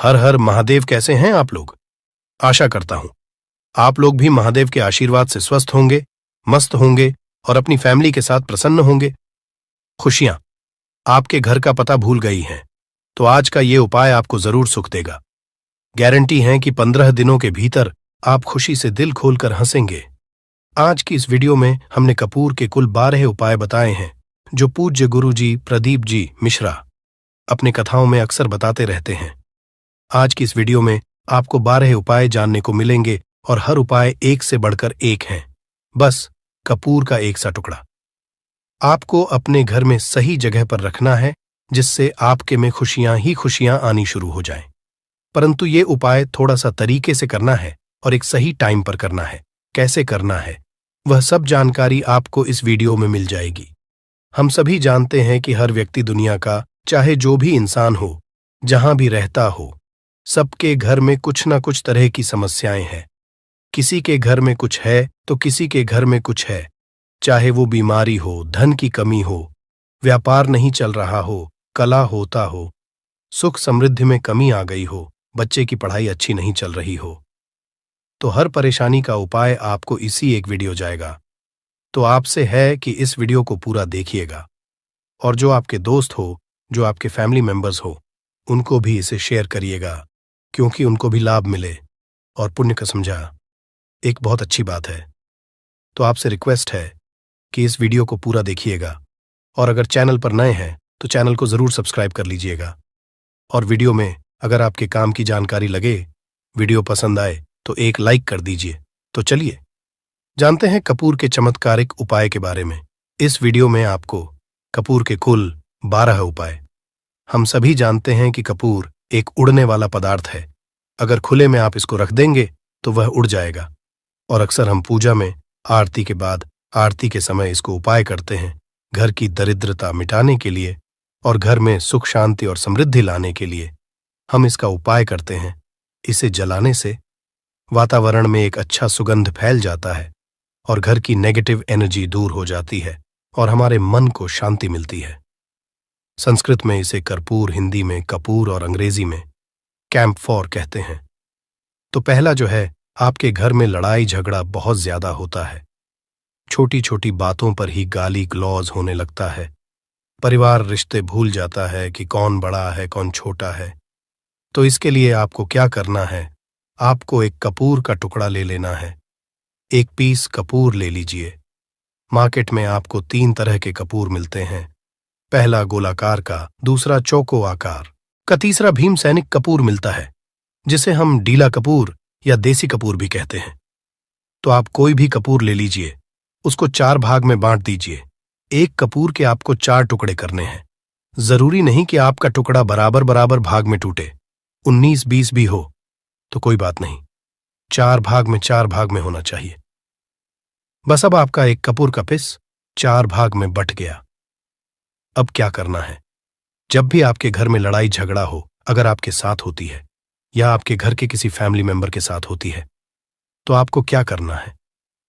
हर हर महादेव। कैसे हैं आप लोग? आशा करता हूं आप लोग भी महादेव के आशीर्वाद से स्वस्थ होंगे, मस्त होंगे और अपनी फैमिली के साथ प्रसन्न होंगे। खुशियां आपके घर का पता भूल गई हैं, तो आज का ये उपाय आपको जरूर सुख देगा। गारंटी है कि 15 दिनों के भीतर आप खुशी से दिल खोलकर हंसेंगे। आज की इस वीडियो में हमने कपूर के कुल 12 उपाय बताए हैं, जो पूज्य गुरु जी प्रदीप जी मिश्रा अपने कथाओं में अक्सर बताते रहते हैं। आज की इस वीडियो में आपको 12 उपाय जानने को मिलेंगे और हर उपाय एक से बढ़कर एक हैं। बस कपूर का एक सा टुकड़ा आपको अपने घर में सही जगह पर रखना है, जिससे आपके में खुशियां ही खुशियां आनी शुरू हो जाएं। परंतु ये उपाय थोड़ा सा तरीके से करना है और एक सही टाइम पर करना है। कैसे करना है वह सब जानकारी आपको इस वीडियो में मिल जाएगी। हम सभी जानते हैं कि हर व्यक्ति दुनिया का, चाहे जो भी इंसान हो, जहां भी रहता हो, सबके घर में कुछ ना कुछ तरह की समस्याएं हैं। किसी के घर में कुछ है तो किसी के घर में कुछ है। चाहे वो बीमारी हो, धन की कमी हो, व्यापार नहीं चल रहा हो, कला होता हो, सुख समृद्धि में कमी आ गई हो, बच्चे की पढ़ाई अच्छी नहीं चल रही हो, तो हर परेशानी का उपाय आपको इसी एक वीडियो जाएगा। तो आपसे है कि इस वीडियो को पूरा देखिएगा और जो आपके दोस्त हो, जो आपके फैमिली मेंबर्स हो, उनको भी इसे शेयर करिएगा, क्योंकि उनको भी लाभ मिले और पुण्य का समझा एक बहुत अच्छी बात है। तो आपसे रिक्वेस्ट है कि इस वीडियो को पूरा देखिएगा और अगर चैनल पर नए हैं तो चैनल को जरूर सब्सक्राइब कर लीजिएगा। और वीडियो में अगर आपके काम की जानकारी लगे, वीडियो पसंद आए तो एक लाइक कर दीजिए। तो चलिए जानते हैं कपूर के चमत्कारिक उपाय के बारे में। इस वीडियो में आपको कपूर के कुल 12 उपाय। हम सभी जानते हैं कि कपूर एक उड़ने वाला पदार्थ है। अगर खुले में आप इसको रख देंगे तो वह उड़ जाएगा। और अक्सर हम पूजा में आरती के बाद, आरती के समय इसको उपाय करते हैं, घर की दरिद्रता मिटाने के लिए और घर में सुख शांति और समृद्धि लाने के लिए हम इसका उपाय करते हैं। इसे जलाने से वातावरण में एक अच्छा सुगंध फैल जाता है और घर की नेगेटिव एनर्जी दूर हो जाती है और हमारे मन को शांति मिलती है। संस्कृत में इसे कर्पूर, हिंदी में कपूर और अंग्रेजी में कैम्फोर कहते हैं। तो पहला जो है, आपके घर में लड़ाई झगड़ा बहुत ज्यादा होता है। छोटी छोटी बातों पर ही गाली गलौज होने लगता है। परिवार रिश्ते भूल जाता है कि कौन बड़ा है कौन छोटा है। तो इसके लिए आपको क्या करना है, आपको एक कपूर का टुकड़ा ले लेना है। 1 पीस कपूर ले लीजिए। मार्केट में आपको 3 तरह के कपूर मिलते हैं। पहला गोलाकार का, दूसरा चौको आकार का, तीसरा भीम सैनिक कपूर मिलता है, जिसे हम डीला कपूर या देसी कपूर भी कहते हैं। तो आप कोई भी कपूर ले लीजिए, उसको 4 भाग में बांट दीजिए। एक कपूर के आपको 4 टुकड़े करने हैं। जरूरी नहीं कि आपका टुकड़ा बराबर बराबर भाग में टूटे, 19-20 भी हो तो कोई बात नहीं, 4 भाग में होना चाहिए। बस अब आपका एक कपूर का पिस 4 भाग में बट गया। अब क्या करना है, जब भी आपके घर में लड़ाई झगड़ा हो, अगर आपके साथ होती है या आपके घर के किसी फैमिली मेंबर के साथ होती है, तो आपको क्या करना है।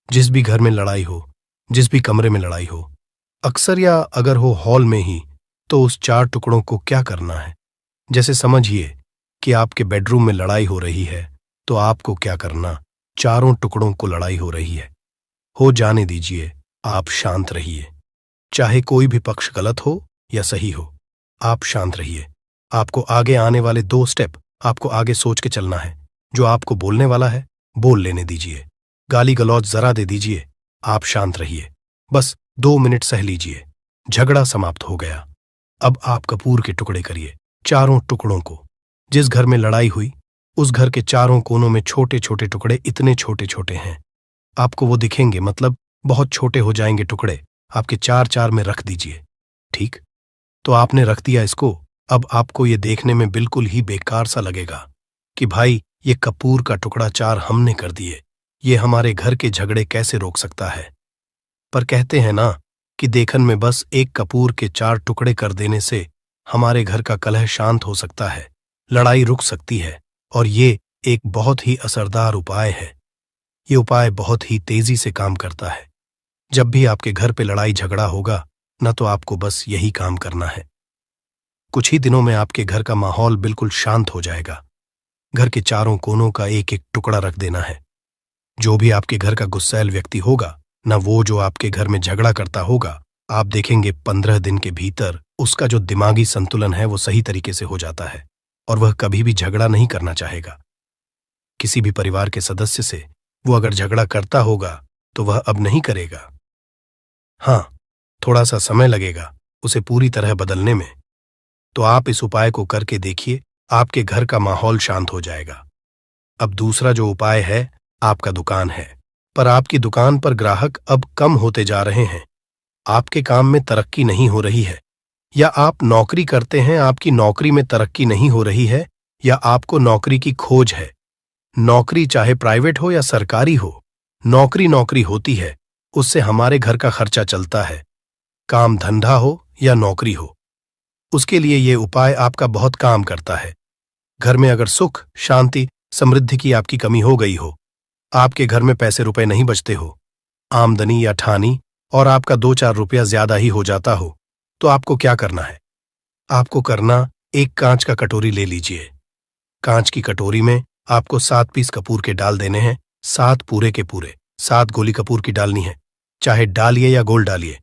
जिस भी घर में लड़ाई हो, जिस भी कमरे में लड़ाई हो, अक्सर या अगर हो हॉल में ही, तो उस 4 टुकड़ों को क्या करना है। जैसे समझिए कि आपके बेडरूम में लड़ाई हो रही है, तो आपको क्या करना, चारों टुकड़ों को लड़ाई हो रही है, हो जाने दीजिए, आप शांत रहिए। चाहे कोई भी पक्ष गलत हो या सही हो, आप शांत रहिए। आपको आगे आने वाले 2 स्टेप आपको आगे सोच के चलना है। जो आपको बोलने वाला है बोल लेने दीजिए, गाली गलौज जरा दे दीजिए, आप शांत रहिए। बस 2 मिनट सह लीजिए, झगड़ा समाप्त हो गया। अब आप कपूर के टुकड़े करिए, चारों टुकड़ों को। जिस घर में लड़ाई हुई, उस घर के चारों कोनों में छोटे छोटे टुकड़े, इतने छोटे छोटे हैं आपको वो दिखेंगे, मतलब बहुत छोटे हो जाएंगे टुकड़े, आपके 4-4 में रख दीजिए। ठीक, तो आपने रख दिया इसको। अब आपको ये देखने में बिल्कुल ही बेकार सा लगेगा कि भाई ये कपूर का टुकड़ा 4 हमने कर दिए, ये हमारे घर के झगड़े कैसे रोक सकता है। पर कहते हैं ना कि देखन में बस एक कपूर के 4 टुकड़े कर देने से हमारे घर का कलह शांत हो सकता है, लड़ाई रुक सकती है। और ये एक बहुत ही असरदार उपाय है। ये उपाय बहुत ही तेजी से काम करता है। जब भी आपके घर पे लड़ाई झगड़ा होगा ना, तो आपको बस यही काम करना है। कुछ ही दिनों में आपके घर का माहौल बिल्कुल शांत हो जाएगा। घर के चारों कोनों का एक एक टुकड़ा रख देना है। जो भी आपके घर का गुस्सैल व्यक्ति होगा, न वो जो आपके घर में झगड़ा करता होगा, आप देखेंगे 15 दिन के भीतर उसका जो दिमागी संतुलन है वो सही तरीके से हो जाता है और वह कभी भी झगड़ा नहीं करना चाहेगा। किसी भी परिवार के सदस्य से वो अगर झगड़ा करता होगा तो वह अब नहीं करेगा। हाँ, थोड़ा सा समय लगेगा उसे पूरी तरह बदलने में। तो आप इस उपाय को करके देखिए, आपके घर का माहौल शांत हो जाएगा। अब दूसरा जो उपाय है, आपका दुकान है, पर आपकी दुकान पर ग्राहक अब कम होते जा रहे हैं। आपके काम में तरक्की नहीं हो रही है, या आप नौकरी करते हैं, आपकी नौकरी में तरक्की नहीं हो रही है, या आपको नौकरी की खोज है। नौकरी चाहे प्राइवेट हो या सरकारी हो, नौकरी नौकरी होती है, उससे हमारे घर का खर्चा चलता है। काम धंधा हो या नौकरी हो, उसके लिए ये उपाय आपका बहुत काम करता है। घर में अगर सुख, शांति, समृद्धि की आपकी कमी हो गई हो, आपके घर में पैसे रुपए नहीं बचते हो, आमदनी या ठानी और आपका 2-4 रुपया ज्यादा ही हो जाता हो, तो आपको क्या करना है? आपको करना, एक कांच का कटोरी ले लीजिए। कांच की कटोरी में आपको 7 पीस कपूर के डाल देने हैं, 7 पूरे के पूरे। 7 गोली कपूर की डालनी है, चाहे डालिए या गोल डालिए।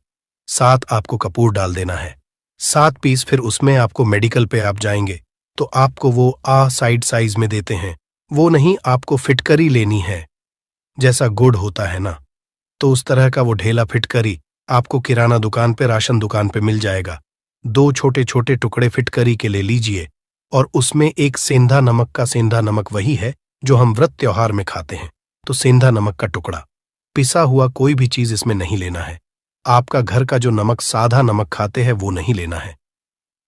7 आपको कपूर डाल देना है, 7 पीस। फिर उसमें आपको मेडिकल पे आप जाएंगे तो आपको वो साइड साइज में देते हैं, वो नहीं, आपको फिटकरी लेनी है। जैसा गुड़ होता है ना, तो उस तरह का वो ढेला फिटकरी आपको किराना दुकान पे, राशन दुकान पे मिल जाएगा। 2 छोटे छोटे टुकड़े फिटकरी के ले लीजिए और उसमें एक सेंधा नमक का, सेंधा नमक वही है जो हम व्रत त्योहार में खाते हैं, तो सेंधा नमक का टुकड़ा। पिसा हुआ कोई भी चीज इसमें नहीं लेना है। आपका घर का जो नमक, सादा नमक खाते हैं, वो नहीं लेना है।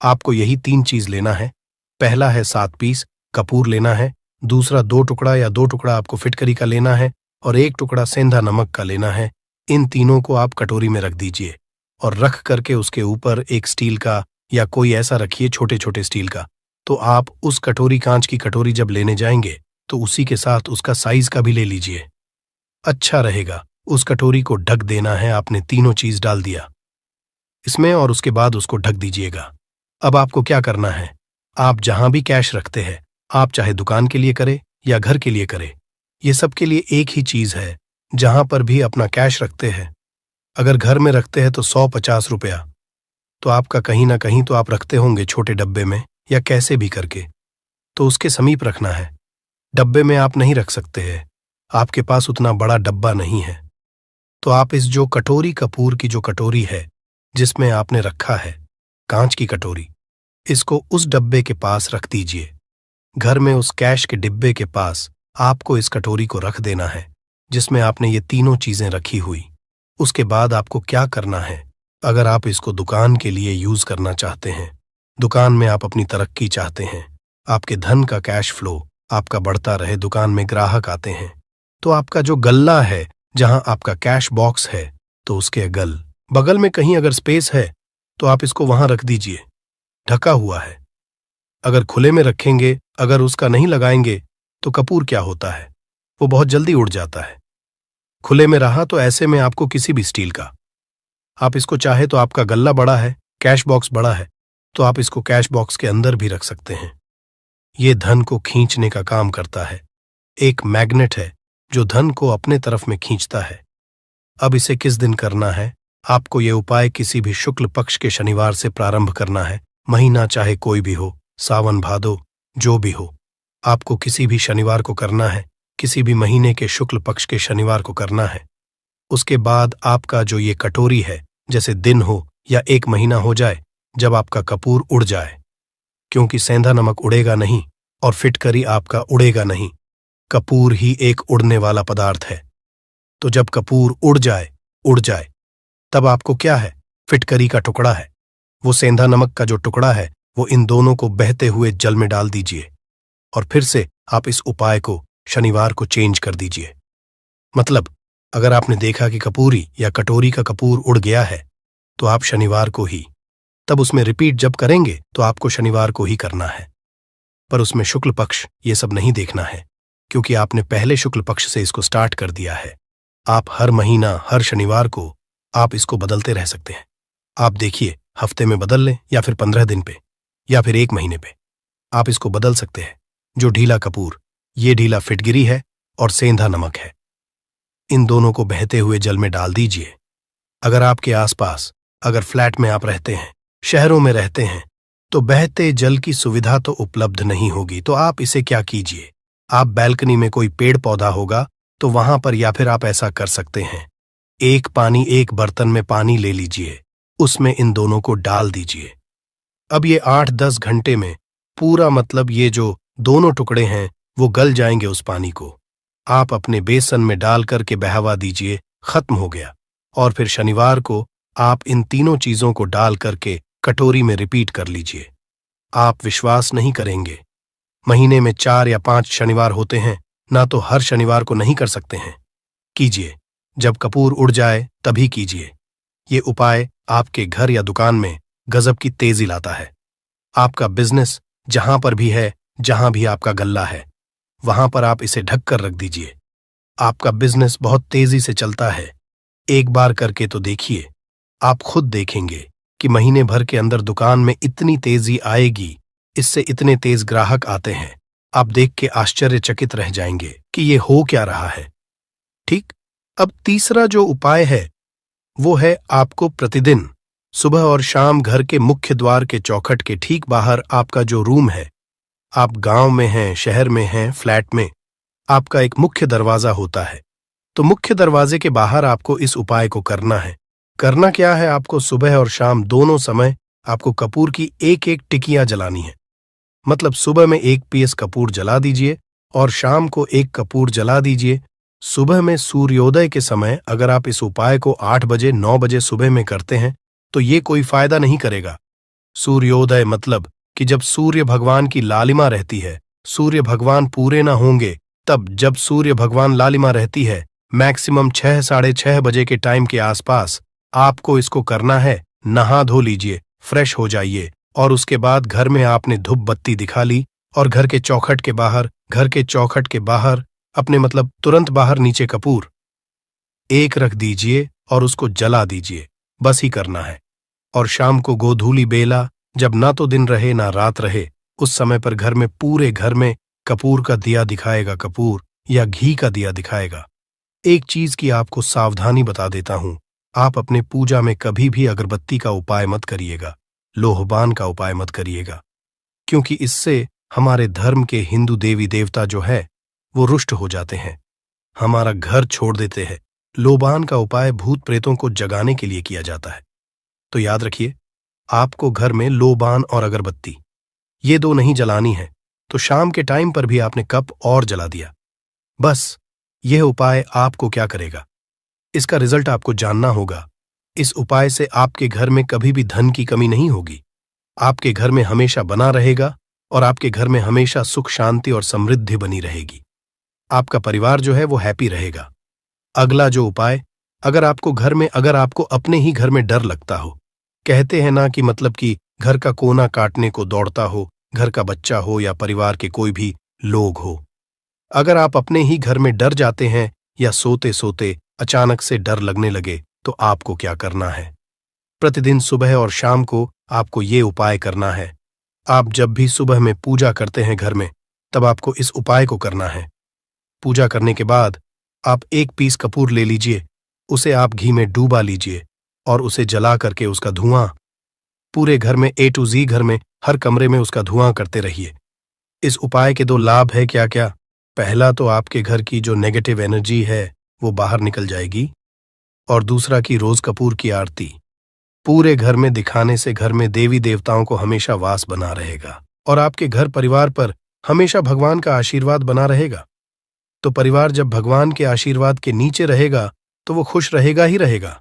आपको यही 3 चीज लेना है। पहला है 7 पीस कपूर लेना है, दूसरा 2 टुकड़ा या 2 टुकड़ा आपको फिटकरी का लेना है, और 1 टुकड़ा सेंधा नमक का लेना है। इन तीनों को आप कटोरी में रख दीजिए और रख करके उसके ऊपर एक स्टील का या कोई ऐसा रखिए, छोटे छोटे स्टील का। तो आप उस कटोरी, कांच की कटोरी जब लेने जाएंगे तो उसी के साथ उसका साइज का भी ले लीजिए, अच्छा रहेगा। उस कटोरी को ढक देना है। आपने तीनों चीज डाल दिया इसमें और उसके बाद उसको ढक दीजिएगा। अब आपको क्या करना है, आप जहां भी कैश रखते हैं, आप चाहे दुकान के लिए करें या घर के लिए करें, ये सब के लिए एक ही चीज है। जहां पर भी अपना कैश रखते हैं, अगर घर में रखते हैं तो 100-50 रुपया, तो आपका कहीं ना कहीं तो आप रखते होंगे छोटे डब्बे में या कैसे भी करके, तो उसके समीप रखना है। डब्बे में आप नहीं रख सकते हैं, आपके पास उतना बड़ा डब्बा नहीं है, तो आप इस जो कटोरी, कपूर की जो कटोरी है जिसमें आपने रखा है, कांच की कटोरी, इसको उस डब्बे के पास रख दीजिए। घर में उस कैश के डिब्बे के पास आपको इस कटोरी को रख देना है जिसमें आपने ये तीनों चीजें रखी हुई। उसके बाद आपको क्या करना है, अगर आप इसको दुकान के लिए यूज करना चाहते हैं, दुकान में आप अपनी तरक्की चाहते हैं, आपके धन का कैश फ्लो आपका बढ़ता रहे, दुकान में ग्राहक आते हैं, तो आपका जो गल्ला है, जहां आपका कैश बॉक्स है, तो उसके बगल में कहीं अगर स्पेस है तो आप इसको वहां रख दीजिए, ढका हुआ है। अगर खुले में रखेंगे, अगर उसका नहीं लगाएंगे, तो कपूर क्या होता है, वो बहुत जल्दी उड़ जाता है। खुले में रहा तो ऐसे में आपको किसी भी स्टील का, आप इसको चाहे तो, आपका गल्ला बड़ा है, कैश बॉक्स बड़ा है, तो आप इसको कैश बॉक्स के अंदर भी रख सकते हैं। ये धन को खींचने का काम करता है, एक मैग्नेट है जो धन को अपने तरफ में खींचता है। अब इसे किस दिन करना है, आपको ये उपाय किसी भी शुक्ल पक्ष के शनिवार से प्रारंभ करना है। महीना चाहे कोई भी हो, सावन भादो जो भी हो, आपको किसी भी शनिवार को करना है, किसी भी महीने के शुक्ल पक्ष के शनिवार को करना है। उसके बाद आपका जो ये कटोरी है, जैसे दिन हो या 1 महीना हो जाए, जब आपका कपूर उड़ जाए, क्योंकि सेंधा नमक उड़ेगा नहीं और फिटकरी आपका उड़ेगा नहीं, कपूर ही एक उड़ने वाला पदार्थ है। तो जब कपूर उड़ जाए, तब आपको क्या है, फिटकरी का टुकड़ा है, वो सेंधा नमक का जो टुकड़ा है, वो इन दोनों को बहते हुए जल में डाल दीजिए और फिर से आप इस उपाय को शनिवार को चेंज कर दीजिए। मतलब अगर आपने देखा कि कपूरी या कटोरी का कपूर उड़ गया है, तो आप शनिवार को ही, तब उसमें रिपीट जब करेंगे तो आपको शनिवार को ही करना है। पर उसमें शुक्ल पक्ष ये सब नहीं देखना है, क्योंकि आपने पहले शुक्ल पक्ष से इसको स्टार्ट कर दिया है। आप हर महीना, हर शनिवार को आप इसको बदलते रह सकते हैं। आप देखिए, हफ्ते में बदल लें या फिर 15 दिन पे या फिर 1 महीने पे, आप इसको बदल सकते हैं। जो ढीला कपूर, ये ढीला फिटगिरी है और सेंधा नमक है। इन दोनों को बहते हुए जल में डाल दीजिए। अगर आपके आसपास, अगर फ्लैट में आप रहते हैं, शहरों में रहते हैं, तो बहते जल की सुविधा तो उपलब्ध नहीं होगी, तो आप इसे क्या कीजिए, आप बैल्कनी में कोई पेड़ पौधा होगा तो वहां पर, या फिर आप ऐसा कर सकते हैं, एक बर्तन में पानी ले लीजिए, उसमें इन दोनों को डाल दीजिए। अब ये 8-10 घंटे में पूरा, मतलब ये जो दोनों टुकड़े हैं वो गल जाएंगे उस पानी को। आप अपने बेसन में डाल करके बहावा दीजिए, खत्म हो गया। और फिर शनिवार को आप इन तीनों चीजों को डाल करके कटोरी में रिपीट कर लीजिए। आप विश्वास नहीं करेंगे, महीने में 4 या 5 शनिवार होते हैं ना, तो हर शनिवार को नहीं कर सकते हैं। कीजिए, जब कपूर उड़ जाए तभी कीजिए। ये उपाय आपके घर या दुकान में गजब की तेजी लाता है। आपका बिजनेस जहां पर भी है, जहां भी आपका गल्ला है, वहां पर आप इसे ढक कर रख दीजिए। आपका बिजनेस बहुत तेजी से चलता है। एक बार करके तो देखिए, आप खुद देखेंगे कि महीने भर के अंदर दुकान में इतनी तेजी आएगी, इससे इतने तेज ग्राहक आते हैं, आप देख के आश्चर्यचकित रह जाएंगे कि ये हो क्या रहा है। ठीक। अब तीसरा जो उपाय है वो है, आपको प्रतिदिन सुबह और शाम घर के मुख्य द्वार के चौखट के ठीक बाहर आपका जो रूम है, आप गांव में हैं, शहर में हैं, फ्लैट में, आपका एक मुख्य दरवाजा होता है, तो मुख्य दरवाजे के बाहर आपको इस उपाय को करना है। करना क्या है, आपको सुबह और शाम दोनों समय आपको कपूर की एक टिकियां जलानी है। मतलब सुबह में 1 पीस कपूर जला दीजिए और शाम को 1 कपूर जला दीजिए। सुबह में सूर्योदय के समय अगर आप इस उपाय को 8 बजे 9 बजे सुबह में करते हैं तो ये कोई फायदा नहीं करेगा। सूर्योदय मतलब कि जब सूर्य भगवान की लालिमा रहती है, सूर्य भगवान पूरे ना होंगे तब, जब सूर्य भगवान लालिमा रहती है, मैक्सिमम 6 साढ़े 6 बजे के टाइम के आसपास आपको इसको करना है। नहा धो लीजिए, फ्रेश हो जाइए, और उसके बाद घर में आपने धूप बत्ती दिखा ली और घर के चौखट के बाहर अपने, मतलब तुरंत बाहर नीचे कपूर 1 रख दीजिए और उसको जला दीजिए। बस ही करना है। और शाम को गोधूली बेला, जब ना तो दिन रहे ना रात रहे, उस समय पर घर में, पूरे घर में कपूर का दिया दिखाएगा, कपूर या घी का दिया दिखाएगा। एक चीज की आपको सावधानी बता देता हूं, आप अपने पूजा में कभी भी अगरबत्ती का उपाय मत करिएगा, लोहबान का उपाय मत करिएगा, क्योंकि इससे हमारे धर्म के हिंदू देवी देवता जो है वो रुष्ट हो जाते हैं, हमारा घर छोड़ देते हैं। लोबान का उपाय भूत प्रेतों को जगाने के लिए किया जाता है। तो याद रखिए, आपको घर में लोबान और अगरबत्ती ये 2 नहीं जलानी है, तो शाम के टाइम पर भी आपने कप और जला दिया। बस यह उपाय आपको क्या करेगा, इसका रिजल्ट आपको जानना होगा। इस उपाय से आपके घर में कभी भी धन की कमी नहीं होगी, आपके घर में हमेशा बना रहेगा और आपके घर में हमेशा सुख शांति और समृद्धि बनी रहेगी। आपका परिवार जो है वो हैप्पी रहेगा। अगला जो उपाय, अगर आपको अपने ही घर में डर लगता हो, कहते हैं ना कि मतलब कि घर का कोना काटने को दौड़ता हो, घर का बच्चा हो या परिवार के कोई भी लोग हो, अगर आप अपने ही घर में डर जाते हैं या सोते सोते अचानक से डर लगने लगे, तो आपको क्या करना है, प्रतिदिन सुबह और शाम को आपको ये उपाय करना है। आप जब भी सुबह में पूजा करते हैं घर में, तब आपको इस उपाय को करना है। पूजा करने के बाद आप 1 पीस कपूर ले लीजिए, उसे आप घी में डूबा लीजिए और उसे जला करके उसका धुआं पूरे घर में, A to Z घर में, हर कमरे में उसका धुआं करते रहिए। इस उपाय के 2 लाभ है क्या क्या। पहला तो आपके घर की जो नेगेटिव एनर्जी है वो बाहर निकल जाएगी, और दूसरा कि रोज कपूर की आरती पूरे घर में दिखाने से घर में देवी देवताओं को हमेशा वास बना रहेगा और आपके घर परिवार पर हमेशा भगवान का आशीर्वाद बना रहेगा। तो परिवार जब भगवान के आशीर्वाद के नीचे रहेगा तो वो खुश रहेगा ही रहेगा।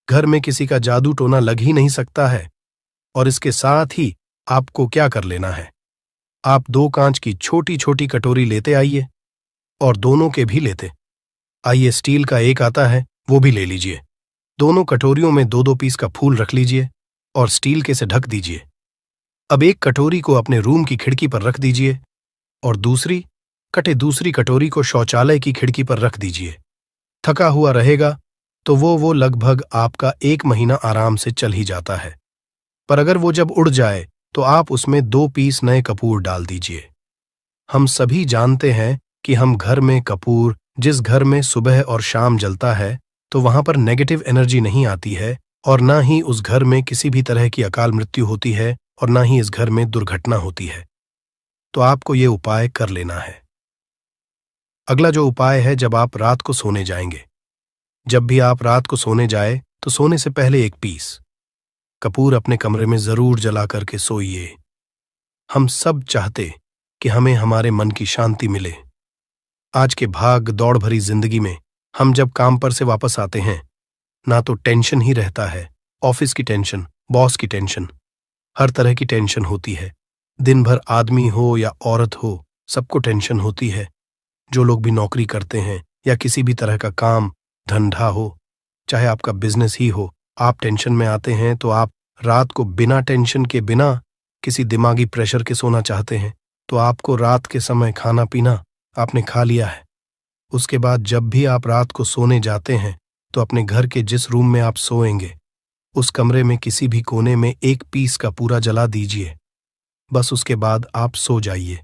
घर में किसी का जादू टोना लग ही नहीं सकता है। और इसके साथ ही आपको क्या कर लेना है, आप 2 कांच की छोटी छोटी कटोरी लेते आइए, और दोनों के भी लेते आइए, स्टील का एक आता है वो भी ले लीजिए। दोनों कटोरियों में 2-2 पीस का फूल रख लीजिए और स्टील के से ढक दीजिए। अब एक कटोरी को अपने रूम की खिड़की पर रख दीजिए और दूसरी कटोरी को शौचालय की खिड़की पर रख दीजिए। थका हुआ रहेगा तो वो लगभग आपका 1 महीना आराम से चल ही जाता है। पर अगर वो जब उड़ जाए तो आप उसमें 2 पीस नए कपूर डाल दीजिए। हम सभी जानते हैं कि हम घर में कपूर, जिस घर में सुबह और शाम जलता है, तो वहां पर नेगेटिव एनर्जी नहीं आती है, और ना ही उस घर में किसी भी तरह की अकाल मृत्यु होती है, और ना ही इस घर में दुर्घटना होती है। तो आपको ये उपाय कर लेना है। अगला जो उपाय है, जब आप रात को सोने जाएंगे, जब भी आप रात को सोने जाए तो सोने से पहले एक पीस कपूर अपने कमरे में जरूर जला करके सोइए। हम सब चाहते कि हमें हमारे मन की शांति मिले। आज के भाग दौड़ भरी जिंदगी में हम जब काम पर से वापस आते हैं, ना तो टेंशन ही रहता है, ऑफिस की टेंशन, बॉस की टेंशन, हर तरह की टेंशन होती है। दिन भर आदमी हो या औरत हो, सबको टेंशन होती है। जो लोग भी नौकरी करते हैं या किसी भी तरह का काम धंधा हो, चाहे आपका बिजनेस ही हो, आप टेंशन में आते हैं तो आप रात को बिना टेंशन के, बिना किसी दिमागी प्रेशर के सोना चाहते हैं। तो आपको रात के समय खाना पीना आपने खा लिया है। उसके बाद जब भी आप रात को सोने जाते हैं तो अपने घर के जिस रूम में आप सोएंगे, उस कमरे में किसी भी कोने में एक पीस का पूरा जला दीजिए। बस उसके बाद आप सो जाइए।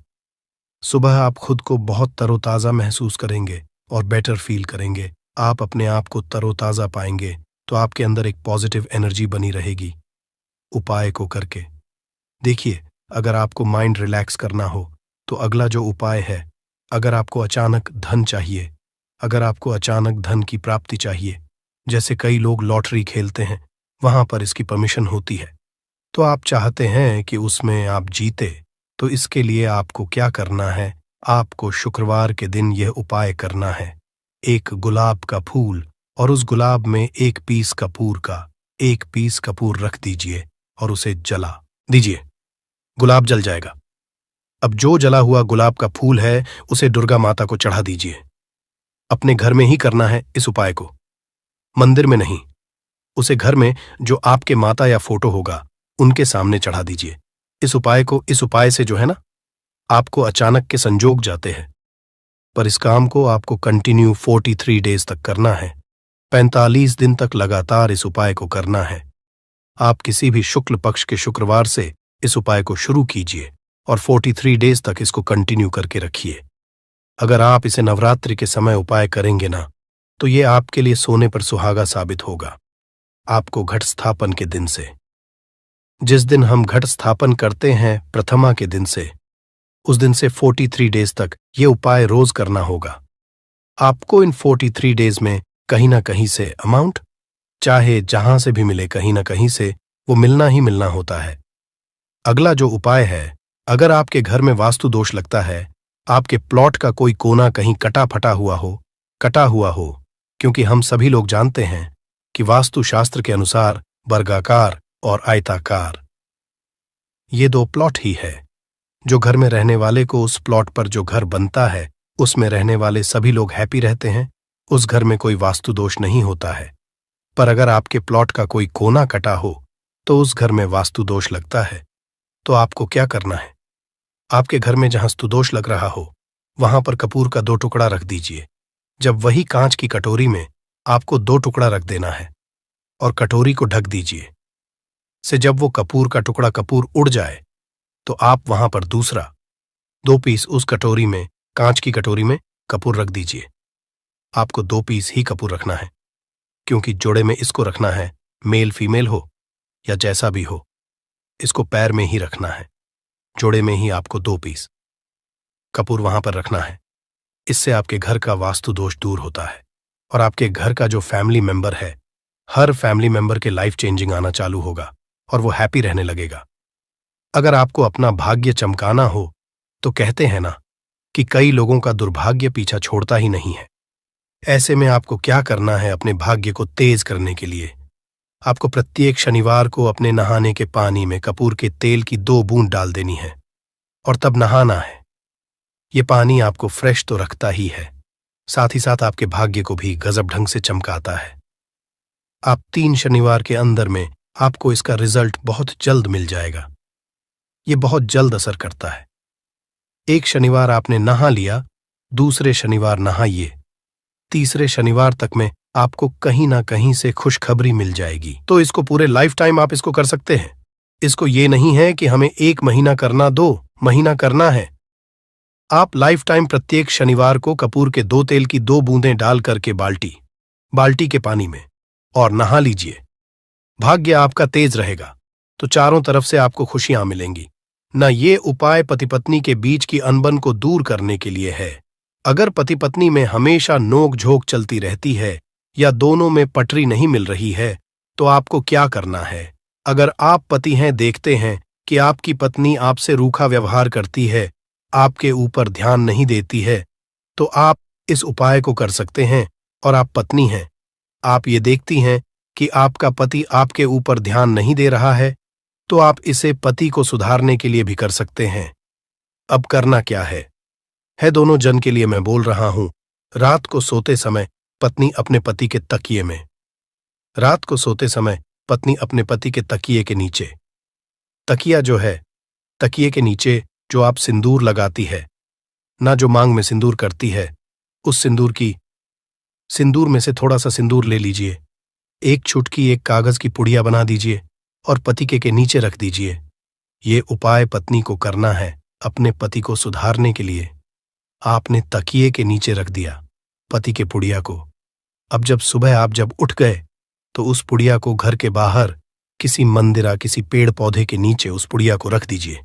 सुबह आप खुद को बहुत तरोताज़ा महसूस करेंगे और बेटर फील करेंगे। आप अपने आप को तरोताज़ा पाएंगे, तो आपके अंदर एक पॉजिटिव एनर्जी बनी रहेगी। उपाय को करके देखिए। अगर आपको माइंड रिलैक्स करना हो तो अगला जो उपाय है, अगर आपको अचानक धन चाहिए, अगर आपको अचानक धन की प्राप्ति चाहिए, जैसे कई लोग लॉटरी खेलते हैं, वहां पर इसकी परमिशन होती है, तो आप चाहते हैं कि उसमें आप जीते, तो इसके लिए आपको क्या करना है? आपको शुक्रवार के दिन यह उपाय करना है। एक गुलाब का फूल और उस गुलाब में एक पीस कपूर रख दीजिए और उसे जला दीजिए। गुलाब जल जाएगा। अब जो जला हुआ गुलाब का फूल है, उसे दुर्गा माता को चढ़ा दीजिए। अपने घर में ही करना है इस उपाय को, मंदिर में नहीं। उसे घर में जो आपके माता या फोटो होगा, उनके सामने चढ़ा दीजिए। इस उपाय से जो है ना, आपको अचानक के संजोग जाते हैं। पर इस काम को आपको कंटिन्यू 43 डेज तक करना है। 45 दिन तक लगातार इस उपाय को करना है। आप किसी भी शुक्ल पक्ष के शुक्रवार से इस उपाय को शुरू कीजिए और 43 डेज तक इसको कंटिन्यू करके रखिए। अगर आप इसे नवरात्रि के समय उपाय करेंगे ना, तो ये आपके लिए सोने पर सुहागा साबित होगा। आपको घट स्थापन के दिन से, जिस दिन हम घट स्थापन करते हैं प्रथमा के दिन से, उस दिन से 43 डेज तक ये उपाय रोज करना होगा। आपको इन 43 डेज में कहीं ना कहीं से अमाउंट, चाहे जहां से भी मिले, कहीं ना कहीं से वो मिलना ही मिलना होता है। अगला जो उपाय है, अगर आपके घर में वास्तु दोष लगता है, आपके प्लॉट का कोई कोना कहीं कटा हुआ हो, क्योंकि हम सभी लोग जानते हैं कि वास्तु शास्त्र के अनुसार वर्गाकार और आयताकार ये दो प्लॉट ही है। जो घर में रहने वाले को, उस प्लॉट पर जो घर बनता है, उसमें रहने वाले सभी लोग हैप्पी रहते हैं, उस घर में कोई वास्तु दोष नहीं होता है। पर अगर आपके प्लॉट का कोई कोना कटा हो तो उस घर में वास्तु दोष लगता है। तो आपको क्या करना है? आपके घर में जहां स्तुदोष लग रहा हो, वहां पर कपूर का 2 टुकड़ा रख दीजिए। जब वही कांच की कटोरी में आपको 2 टुकड़ा रख देना है और कटोरी को ढक दीजिए। से जब वो कपूर का टुकड़ा कपूर उड़ जाए, तो आप वहां पर दूसरा 2 पीस उस कटोरी में, कांच की कटोरी में कपूर रख दीजिए। आपको 2 पीस ही कपूर रखना है, क्योंकि जोड़े में इसको रखना है, मेल फीमेल हो या जैसा भी हो, इसको पैर में ही रखना है। जोड़े में ही आपको 2 पीस कपूर वहां पर रखना है। इससे आपके घर का वास्तु दोष दूर होता है और आपके घर का जो फैमिली मेंबर है, हर फैमिली मेंबर के लाइफ चेंजिंग आना चालू होगा और वो हैप्पी रहने लगेगा। अगर आपको अपना भाग्य चमकाना हो, तो कहते हैं ना कि कई लोगों का दुर्भाग्य पीछा छोड़ता ही नहीं है। ऐसे में आपको क्या करना है? अपने भाग्य को तेज करने के लिए आपको प्रत्येक शनिवार को अपने नहाने के पानी में कपूर के तेल की 2 बूंद डाल देनी है और तब नहाना है। ये पानी आपको फ्रेश तो रखता ही है, साथ ही साथ आपके भाग्य को भी गजब ढंग से चमकाता है। आप 3 शनिवार के अंदर में आपको इसका रिजल्ट बहुत जल्द मिल जाएगा। ये बहुत जल्द असर करता है। एक शनिवार आपने नहा लिया, दूसरे शनिवार नहाइए, तीसरे शनिवार तक में आपको कहीं ना कहीं से खुशखबरी मिल जाएगी। तो इसको पूरे लाइफ टाइम आप इसको कर सकते हैं। इसको ये नहीं है कि हमें 1 महीना करना, 2 महीना करना है। आप लाइफ टाइम प्रत्येक शनिवार को कपूर के 2 तेल की 2 बूंदें डाल करके बाल्टी के पानी में और नहा लीजिए। भाग्य आपका तेज रहेगा तो चारों तरफ से आपको खुशियां मिलेंगी। न ये उपाय पति पत्नी के बीच की अनबन को दूर करने के लिए है। अगर पति पत्नी में हमेशा नोक झोंक चलती रहती है या दोनों में पटरी नहीं मिल रही है तो आपको क्या करना है? अगर आप पति हैं, देखते हैं कि आपकी पत्नी आपसे रूखा व्यवहार करती है, आपके ऊपर ध्यान नहीं देती है, तो आप इस उपाय को कर सकते हैं। और आप पत्नी हैं, आप ये देखती हैं कि आपका पति आपके ऊपर ध्यान नहीं दे रहा है, तो आप इसे पति को सुधारने के लिए भी कर सकते हैं। अब करना क्या है दोनों जन के लिए मैं बोल रहा हूं। रात को सोते समय पत्नी अपने पति के तकिए में, रात को सोते समय पत्नी अपने पति के तकिए के नीचे, तकिया जो है, तकिए के नीचे जो आप सिंदूर लगाती है ना, जो मांग में सिंदूर करती है, उस सिंदूर में से थोड़ा सा सिंदूर ले लीजिए, एक चुटकी एक कागज की पुड़िया बना दीजिए और पति के नीचे रख दीजिए। ये उपाय पत्नी को करना है अपने पति को सुधारने के लिए। आपने तकिए के नीचे रख दिया पति के पुड़िया को। अब जब सुबह आप जब उठ गए तो उस पुड़िया को घर के बाहर किसी मंदिरा, किसी पेड़ पौधे के नीचे उस पुड़िया को रख दीजिए।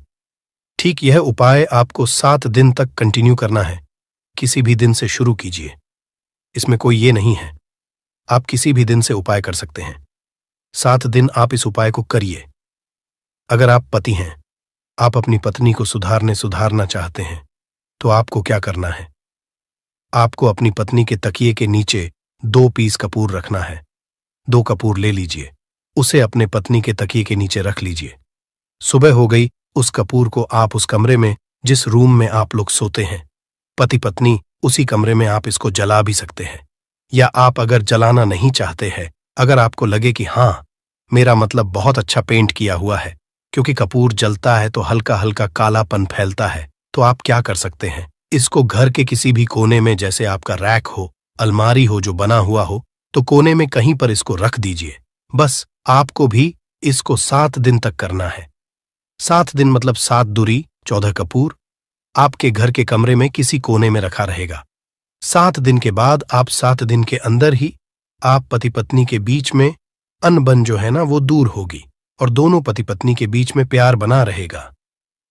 ठीक यह उपाय आपको 7 दिन तक कंटिन्यू करना है। किसी भी दिन से शुरू कीजिए, इसमें कोई ये नहीं है, आप किसी भी दिन से उपाय कर सकते हैं। 7 दिन आप इस उपाय को करिए। अगर आप पति हैं, आप अपनी पत्नी को सुधारना चाहते हैं, तो आपको क्या करना है? आपको अपनी पत्नी के तकिए के नीचे 2 पीस कपूर रखना है। 2 कपूर ले लीजिए, उसे अपने पत्नी के तकिए के नीचे रख लीजिए। सुबह हो गई, उस कपूर को आप उस कमरे में, जिस रूम में आप लोग सोते हैं, पति पत्नी, उसी कमरे में आप इसको जला भी सकते हैं। या आप अगर जलाना नहीं चाहते हैं, अगर आपको लगे कि हाँ, मेरा मतलब बहुत अच्छा पेंट किया हुआ है, क्योंकि कपूर जलता है तो हल्का हल्का कालापन फैलता है, तो आप क्या कर सकते हैं, इसको घर के किसी भी कोने में, जैसे आपका रैक हो, अलमारी हो जो बना हुआ हो, तो कोने में कहीं पर इसको रख दीजिए। बस आपको भी इसको 7 दिन तक करना है। 7 दिन मतलब 7 दूरी 14 कपूर आपके घर के कमरे में किसी कोने में रखा रहेगा। 7 दिन के बाद आप 7 दिन के अंदर ही आप पति पत्नी के बीच में अनबन जो है ना, वो दूर होगी और दोनों पति पत्नी के बीच में प्यार बना रहेगा।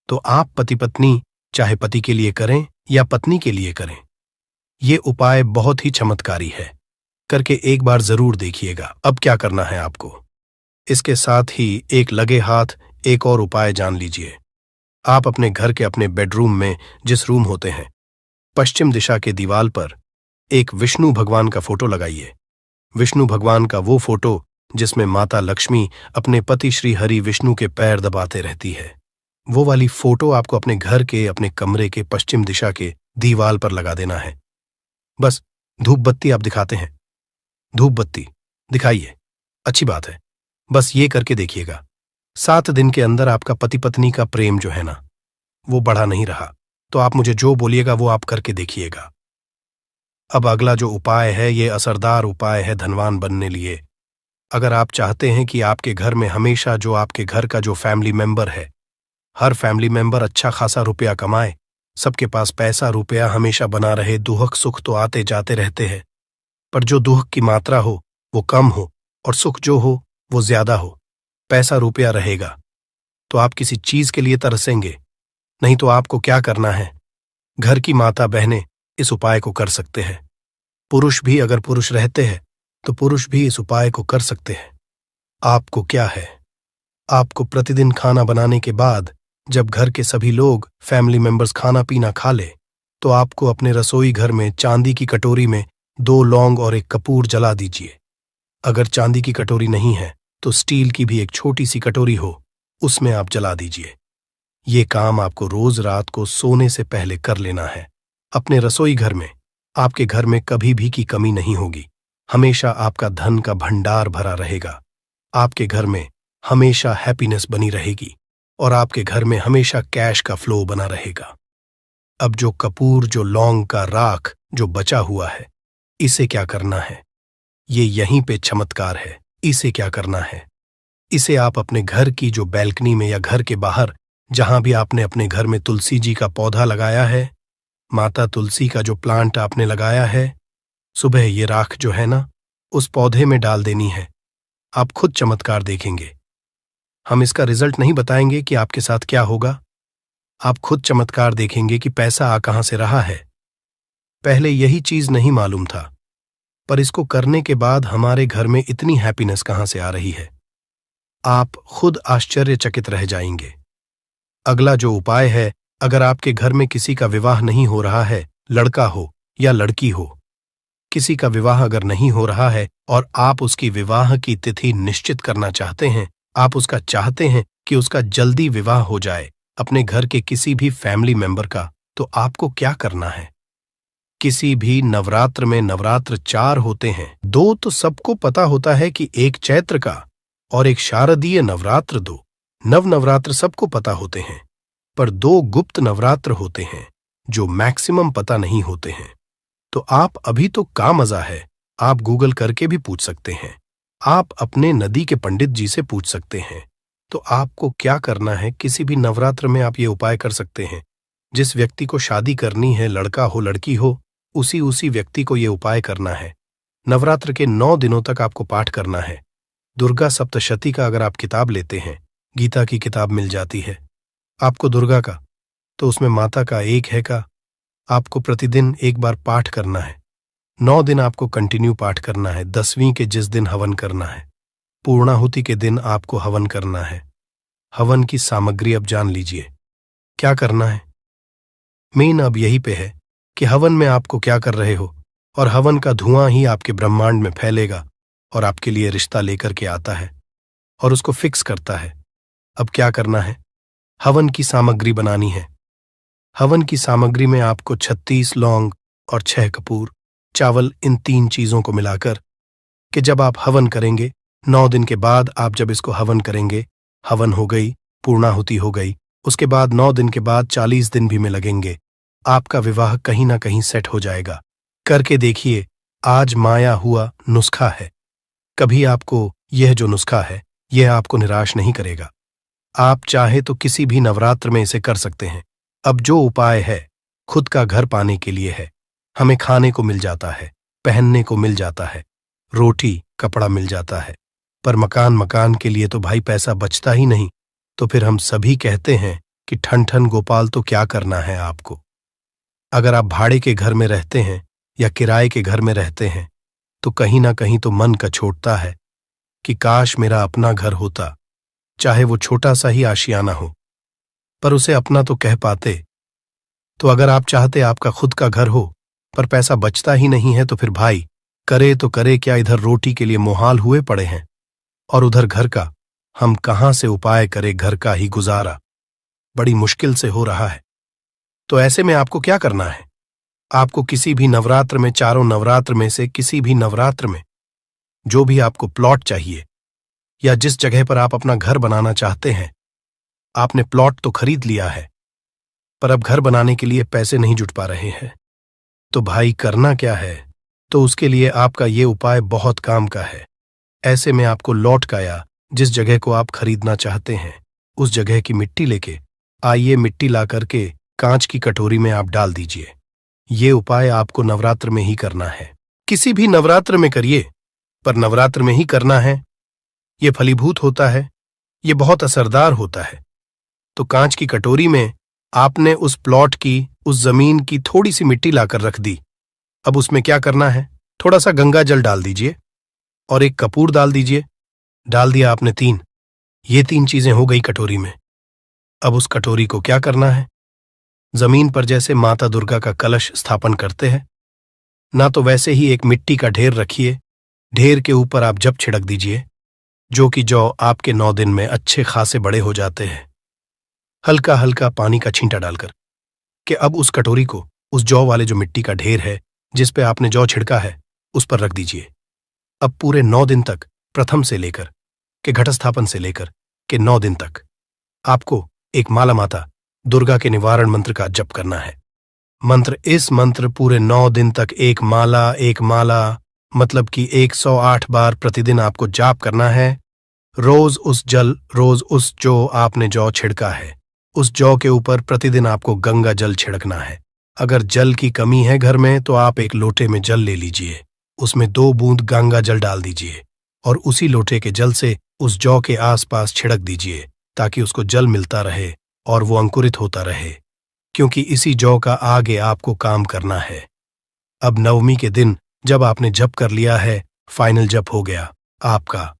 तो आप पति पत्नी चाहे पति के लिए करें या पत्नी के लिए करें, ये उपाय बहुत ही चमत्कारी है, करके एक बार जरूर देखिएगा। अब क्या करना है आपको, इसके साथ ही एक लगे हाथ एक और उपाय जान लीजिए। आप अपने घर के अपने बेडरूम में, जिस रूम होते हैं, पश्चिम दिशा के दीवार पर एक विष्णु भगवान का फोटो लगाइए। विष्णु भगवान का वो फोटो जिसमें माता लक्ष्मी अपने पति श्री हरि विष्णु के पैर दबाते रहती है, वो वाली फोटो आपको अपने घर के, अपने कमरे के पश्चिम दिशा के दीवार पर लगा देना है। बस धूप बत्ती आप दिखाते हैं, धूप बत्ती दिखाइए, अच्छी बात है, बस ये करके देखिएगा। 7 दिन के अंदर आपका पति पत्नी का प्रेम जो है ना, वो बढ़ा नहीं रहा, तो आप मुझे जो बोलिएगा वो आप करके देखिएगा। अब अगला जो उपाय है, ये असरदार उपाय है धनवान बनने लिए। अगर आप चाहते हैं कि आपके घर में हमेशा जो आपके घर का जो फैमिली मेंबर है, हर फैमिली मेंबर अच्छा खासा रुपया कमाए, सबके पास पैसा रुपया हमेशा बना रहे, दुख सुख तो आते जाते रहते हैं, पर जो दुख की मात्रा हो वो कम हो और सुख जो हो वो ज्यादा हो, पैसा रुपया रहेगा, तो आप किसी चीज के लिए तरसेंगे। नहीं तो आपको क्या करना है, घर की माता बहनें इस उपाय को कर सकते हैं। पुरुष भी, अगर पुरुष रहते हैं तो पुरुष भी इस उपाय को कर सकते हैं। आपको क्या है, आपको प्रतिदिन खाना बनाने के बाद जब घर के सभी लोग फैमिली मेंबर्स खाना पीना खा ले, तो आपको अपने रसोई घर में चांदी की कटोरी में 2 लौंग और 1 कपूर जला दीजिए। अगर चांदी की कटोरी नहीं है तो स्टील की भी एक छोटी सी कटोरी हो, उसमें आप जला दीजिए। ये काम आपको रोज रात को सोने से पहले कर लेना है। अपने रसोई घर में, आपके घर में कभी भी की कमी नहीं होगी, हमेशा आपका धन का भंडार भरा रहेगा, आपके घर में हमेशा हैप्पीनेस बनी रहेगी और आपके घर में हमेशा कैश का फ्लो बना रहेगा। अब जो कपूर, जो लौंग का राख जो बचा हुआ है, इसे क्या करना है, ये यहीं पे चमत्कार है। इसे क्या करना है, इसे आप अपने घर की जो बैल्कनी में या घर के बाहर, जहां भी आपने अपने घर में तुलसी जी का पौधा लगाया है, माता तुलसी का जो प्लांट आपने लगाया है, सुबह ये राख जो है ना, उस पौधे में डाल देनी है। आप खुद चमत्कार देखेंगे। हम इसका रिजल्ट नहीं बताएंगे कि आपके साथ क्या होगा। आप खुद चमत्कार देखेंगे कि पैसा आ कहां से रहा है। पहले यही चीज नहीं मालूम था, पर इसको करने के बाद हमारे घर में इतनी हैप्पीनेस कहां से आ रही है, आप खुद आश्चर्यचकित रह जाएंगे। अगला जो उपाय है, अगर आपके घर में किसी का विवाह नहीं हो रहा है, लड़का हो या लड़की हो, किसी का विवाह अगर नहीं हो रहा है और आप उसकी विवाह की तिथि निश्चित करना चाहते हैं, आप उसका चाहते हैं कि उसका जल्दी विवाह हो जाए अपने घर के किसी भी फैमिली मेंबर का, तो आपको क्या करना है? किसी भी नवरात्र में नवरात्र 4 होते हैं। 2 तो सबको पता होता है कि एक चैत्र का और एक शारदीय नवरात्र 2 नवरात्र सबको पता होते हैं, पर 2 गुप्त नवरात्र होते हैं जो मैक्सिमम पता नहीं होते हैं। तो आप अभी तो का मजा है, आप गूगल करके भी पूछ सकते हैं, आप अपने नदी के पंडित जी से पूछ सकते हैं। तो आपको क्या करना है, किसी भी नवरात्र में आप ये उपाय कर सकते हैं। जिस व्यक्ति को शादी करनी है, लड़का हो लड़की हो, उसी व्यक्ति को ये उपाय करना है। नवरात्र के 9 दिनों तक आपको पाठ करना है। दुर्गा सप्तशती का अगर आप किताब लेते हैं, गीता की किताब मिल जाती है आपको दुर्गा का, तो उसमें माता का एक है का आपको प्रतिदिन एक बार पाठ करना है। 9 दिन आपको कंटिन्यू पाठ करना है। 10वीं के जिस दिन हवन करना है, पूर्णाहुति के दिन आपको हवन करना है। हवन की सामग्री अब जान लीजिए क्या करना है। मेन अब यही पे है कि हवन में आपको क्या कर रहे हो, और हवन का धुआं ही आपके ब्रह्मांड में फैलेगा और आपके लिए रिश्ता लेकर के आता है और उसको फिक्स करता है। अब क्या करना है, हवन की सामग्री बनानी है। हवन की सामग्री में आपको 36 लौंग और 6 कपूर, चावल, इन 3 चीजों को मिलाकर कि जब आप हवन करेंगे 9 दिन के बाद, आप जब इसको हवन करेंगे, हवन हो गई, पूर्णाहुति हो गई, उसके बाद 9 दिन के बाद 40 दिन भी में लगेंगे, आपका विवाह कहीं ना कहीं सेट हो जाएगा। करके देखिए, आज माया हुआ नुस्खा है। कभी आपको यह जो नुस्खा है, यह आपको निराश नहीं करेगा। आप चाहे तो किसी भी नवरात्र में इसे कर सकते हैं। अब जो उपाय है, खुद का घर पाने के लिए है। हमें खाने को मिल जाता है, पहनने को मिल जाता है, रोटी कपड़ा मिल जाता है, पर मकान के लिए तो भाई पैसा बचता ही नहीं। तो फिर हम सभी कहते हैं कि ठन ठन गोपाल, तो क्या करना है आपको। अगर आप भाड़े के घर में रहते हैं या किराए के घर में रहते हैं, तो कहीं ना कहीं तो मन कछोटता है कि काश मेरा अपना घर होता, चाहे वो छोटा सा ही आशियाना हो, पर उसे अपना तो कह पाते। तो अगर आप चाहते आपका खुद का घर हो पर पैसा बचता ही नहीं है, तो फिर भाई करे तो करे क्या, इधर रोटी के लिए मुहाल हुए पड़े हैं और उधर घर का हम कहां से उपाय करें। घर का ही गुजारा बड़ी मुश्किल से हो रहा है। तो ऐसे में आपको क्या करना है, आपको किसी भी नवरात्र में, चारों नवरात्र में से किसी भी नवरात्र में जो भी आपको प्लॉट चाहिए या जिस जगह पर आप अपना घर बनाना चाहते हैं, आपने प्लॉट तो खरीद लिया है पर अब घर बनाने के लिए पैसे नहीं जुट पा रहे हैं, तो भाई करना क्या है। तो उसके लिए आपका ये उपाय बहुत काम का है। ऐसे में आपको लौट का या जिस जगह को आप खरीदना चाहते हैं उस जगह की मिट्टी लेके आइए, मिट्टी ला करके कांच की कटोरी में आप डाल दीजिए। ये उपाय आपको नवरात्र में ही करना है। किसी भी नवरात्र में करिए, पर नवरात्र में ही करना है। ये फलीभूत होता है, ये बहुत असरदार होता है। तो कांच की कटोरी में आपने उस प्लॉट की, उस जमीन की थोड़ी सी मिट्टी लाकर रख दी। अब उसमें क्या करना है, थोड़ा सा गंगा जल डाल दीजिए और एक कपूर डाल दीजिए। डाल दिया आपने 3, ये 3 चीजें हो गई कटोरी में। अब उस कटोरी को क्या करना है, जमीन पर जैसे माता दुर्गा का कलश स्थापन करते हैं ना, तो वैसे ही एक मिट्टी का ढेर रखिए। ढेर के ऊपर आप जब छिड़क दीजिए, जो कि जौ आपके 9 दिन में अच्छे खासे बड़े हो जाते हैं, हल्का हल्का पानी का छींटा डालकर कि अब उस कटोरी को उस जौ वाले जो मिट्टी का ढेर है जिस पे आपने जौ छिड़का है उस पर रख दीजिए। अब पूरे 9 दिन तक, प्रथम से लेकर के घटस्थापन से लेकर के 9 दिन तक आपको एक माला माता दुर्गा के निवारण मंत्र का जप करना है। इस मंत्र पूरे 9 दिन तक एक माला मतलब कि 108 बार प्रतिदिन आपको जाप करना है। रोज उस जो आपने जौ छिड़का है उस जौ के ऊपर प्रतिदिन आपको गंगा जल छिड़कना है। अगर जल की कमी है घर में तो आप एक लोटे में जल ले लीजिए, उसमें 2 बूंद गंगा जल डाल दीजिए और उसी लोटे के जल से उस जौ के आसपास छिड़क दीजिए ताकि उसको जल मिलता रहे और वो अंकुरित होता रहे, क्योंकि इसी जौ का आगे आपको काम करना है। अब नवमी के दिन जब आपने जप कर लिया है, फाइनल जप हो गया आपका,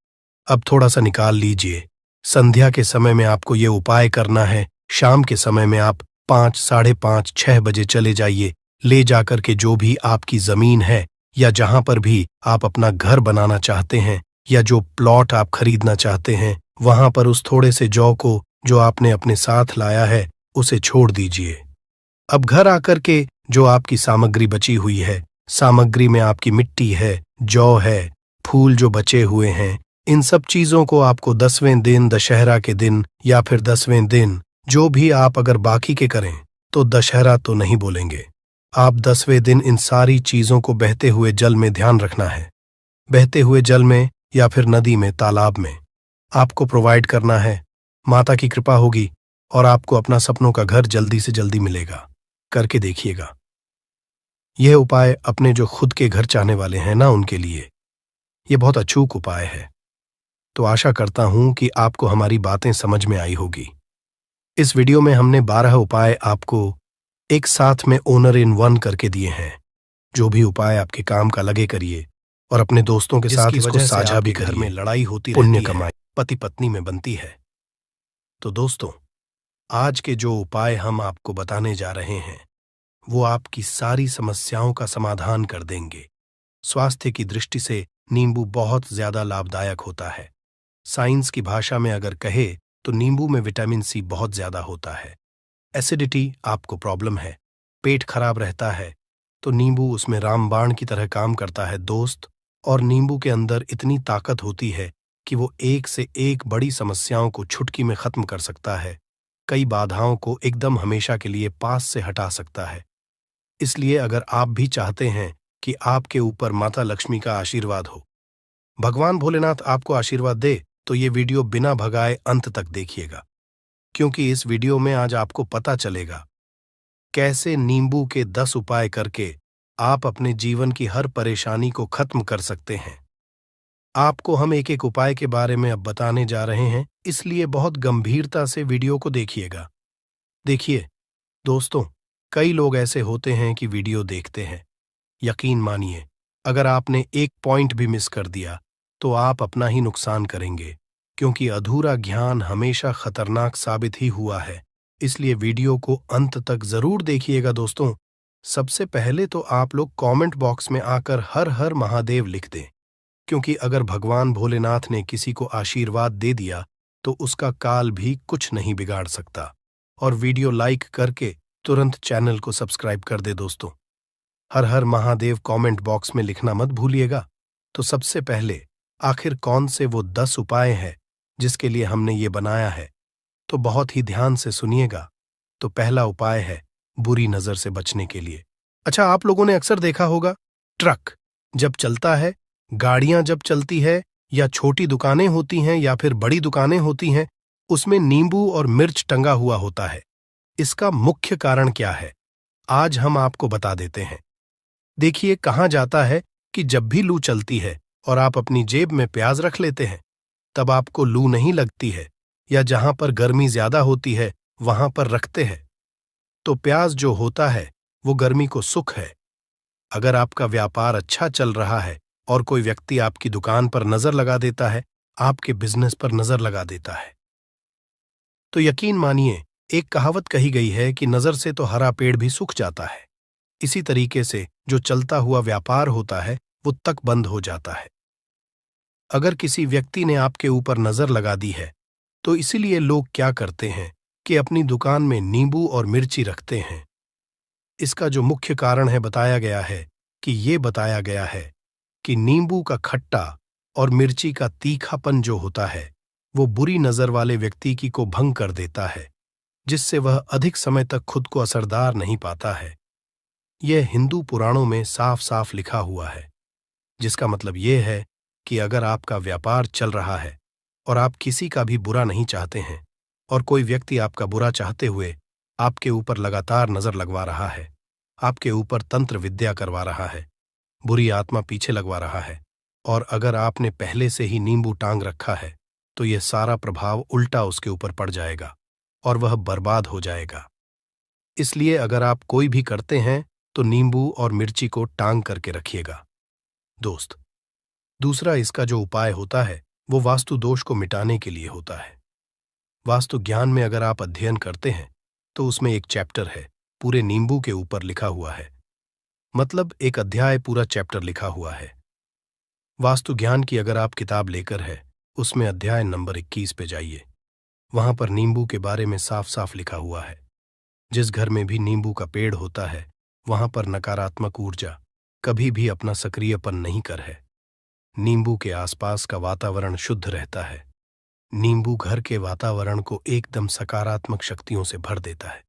अब थोड़ा सा निकाल लीजिए। संध्या के समय में आपको ये उपाय करना है। शाम के समय में आप 5, साढ़े 5, 6 बजे चले जाइए, ले जाकर के जो भी आपकी जमीन है या जहां पर भी आप अपना घर बनाना चाहते हैं या जो प्लॉट आप खरीदना चाहते हैं, वहां पर उस थोड़े से जौ को जो आपने अपने साथ लाया है उसे छोड़ दीजिए। अब घर आकर के जो आपकी सामग्री बची हुई है, सामग्री में आपकी मिट्टी है, जौ है, फूल जो बचे हुए हैं, इन सब चीजों को आपको 10वें दिन, दशहरा के दिन या फिर 10वें दिन, जो भी आप अगर बाकी के करें तो दशहरा तो नहीं बोलेंगे, आप 10वें दिन इन सारी चीजों को बहते हुए जल में ध्यान रखना है। बहते हुए जल में या फिर नदी में, तालाब में आपको प्रोवाइड करना है। माता की कृपा होगी और आपको अपना सपनों का घर जल्दी से जल्दी मिलेगा। करके देखिएगा। यह उपाय अपने जो खुद के घर चाहने वाले हैं ना, उनके लिए यह बहुत अचूक उपाय है। तो आशा करता हूं कि आपको हमारी बातें समझ में आई होगी। इस वीडियो में हमने 12 उपाय आपको एक साथ में ओनर इन वन करके दिए हैं। जो भी उपाय आपके काम का लगे करिए और अपने दोस्तों के साथ इसको साझा भी करिए। घर में लड़ाई होती रहती है, पुण्य कमाई पति पत्नी में बनती है। तो दोस्तों, आज के जो उपाय हम आपको बताने जा रहे हैं वो आपकी सारी समस्याओं का समाधान कर देंगे। स्वास्थ्य की दृष्टि से नींबू बहुत ज्यादा लाभदायक होता है। साइंस की भाषा में अगर कहे तो नींबू में विटामिन सी बहुत ज्यादा होता है। एसिडिटी आपको प्रॉब्लम है, पेट खराब रहता है, तो नींबू उसमें रामबाण की तरह काम करता है दोस्त। और नींबू के अंदर इतनी ताकत होती है कि वो एक से एक बड़ी समस्याओं को चुटकी में खत्म कर सकता है। कई बाधाओं को एकदम हमेशा के लिए पास से हटा सकता है। इसलिए अगर आप भी चाहते हैं कि आपके ऊपर माता लक्ष्मी का आशीर्वाद हो, भगवान भोलेनाथ आपको आशीर्वाद दे, तो ये वीडियो बिना भगाए अंत तक देखिएगा, क्योंकि इस वीडियो में आज आपको पता चलेगा कैसे नींबू के 10 उपाय करके आप अपने जीवन की हर परेशानी को खत्म कर सकते हैं। आपको हम एक एक उपाय के बारे में अब बताने जा रहे हैं, इसलिए बहुत गंभीरता से वीडियो को देखिएगा। देखिए दोस्तों, कई लोग ऐसे होते हैं कि वीडियो देखते हैं, यकीन मानिए अगर आपने एक पॉइंट भी मिस कर दिया तो आप अपना ही नुकसान करेंगे, क्योंकि अधूरा ज्ञान हमेशा खतरनाक साबित ही हुआ है। इसलिए वीडियो को अंत तक जरूर देखिएगा दोस्तों। सबसे पहले तो आप लोग कमेंट बॉक्स में आकर हर हर महादेव लिख दें, क्योंकि अगर भगवान भोलेनाथ ने किसी को आशीर्वाद दे दिया तो उसका काल भी कुछ नहीं बिगाड़ सकता। और वीडियो लाइक करके तुरंत चैनल को सब्सक्राइब कर दे दोस्तों। हर हर महादेव कमेंट बॉक्स में लिखना मत भूलिएगा। तो सबसे पहले आखिर कौन से वो 10 उपाय हैं जिसके लिए हमने ये बनाया है, तो बहुत ही ध्यान से सुनिएगा। तो पहला उपाय है बुरी नजर से बचने के लिए। अच्छा, आप लोगों ने अक्सर देखा होगा, ट्रक जब चलता है, गाड़ियां जब चलती है, या छोटी दुकानें होती हैं या फिर बड़ी दुकानें होती हैं, उसमें नींबू और मिर्च टंगा हुआ होता है। इसका मुख्य कारण क्या है, आज हम आपको बता देते हैं। देखिए, कहा जाता है कि जब भी लू चलती है और आप अपनी जेब में प्याज रख लेते हैं, तब आपको लू नहीं लगती है, या जहां पर गर्मी ज्यादा होती है वहां पर रखते हैं, तो प्याज जो होता है वो गर्मी को सुख है। अगर आपका व्यापार अच्छा चल रहा है और कोई व्यक्ति आपकी दुकान पर नजर लगा देता है, आपके बिजनेस पर नजर लगा देता है, तो यकीन मानिए एक कहावत कही गई है कि नजर से तो हरा पेड़ भी सूख जाता है। इसी तरीके से जो चलता हुआ व्यापार होता है वो तक बंद हो जाता है। अगर किसी व्यक्ति ने आपके ऊपर नजर लगा दी है, तो इसीलिए लोग क्या करते हैं कि अपनी दुकान में नींबू और मिर्ची रखते हैं। इसका जो मुख्य कारण है बताया गया है कि नींबू का खट्टा और मिर्ची का तीखापन जो होता है वो बुरी नजर वाले व्यक्ति की को भंग कर देता है, जिससे वह अधिक समय तक खुद को असरदार नहीं पाता है। यह हिंदू पुराणों में साफ साफ लिखा हुआ है, जिसका मतलब यह है कि अगर आपका व्यापार चल रहा है और आप किसी का भी बुरा नहीं चाहते हैं और कोई व्यक्ति आपका बुरा चाहते हुए आपके ऊपर लगातार नजर लगवा रहा है, आपके ऊपर तंत्र विद्या करवा रहा है, बुरी आत्मा पीछे लगवा रहा है, और अगर आपने पहले से ही नींबू टांग रखा है तो यह सारा प्रभाव उल्टा उसके ऊपर पड़ जाएगा और वह बर्बाद हो जाएगा। इसलिए अगर आप कोई भी करते हैं तो नींबू और मिर्ची को टांग करके रखिएगा। दोस्त, दूसरा इसका जो उपाय होता है वो वास्तु दोष को मिटाने के लिए होता है। वास्तु ज्ञान में अगर आप अध्ययन करते हैं तो उसमें एक चैप्टर है, पूरे नींबू के ऊपर लिखा हुआ है, मतलब एक अध्याय पूरा चैप्टर लिखा हुआ है। वास्तु ज्ञान की अगर आप किताब लेकर है, उसमें अध्याय नंबर 21 पे जाइए। वहां पर नींबू के बारे में साफ साफ लिखा हुआ है। जिस घर में भी नींबू का पेड़ होता है वहां पर नकारात्मक ऊर्जा कभी भी अपना सक्रियपन नहीं कर है। नींबू के आसपास का वातावरण शुद्ध रहता है। नींबू घर के वातावरण को एकदम सकारात्मक शक्तियों से भर देता है।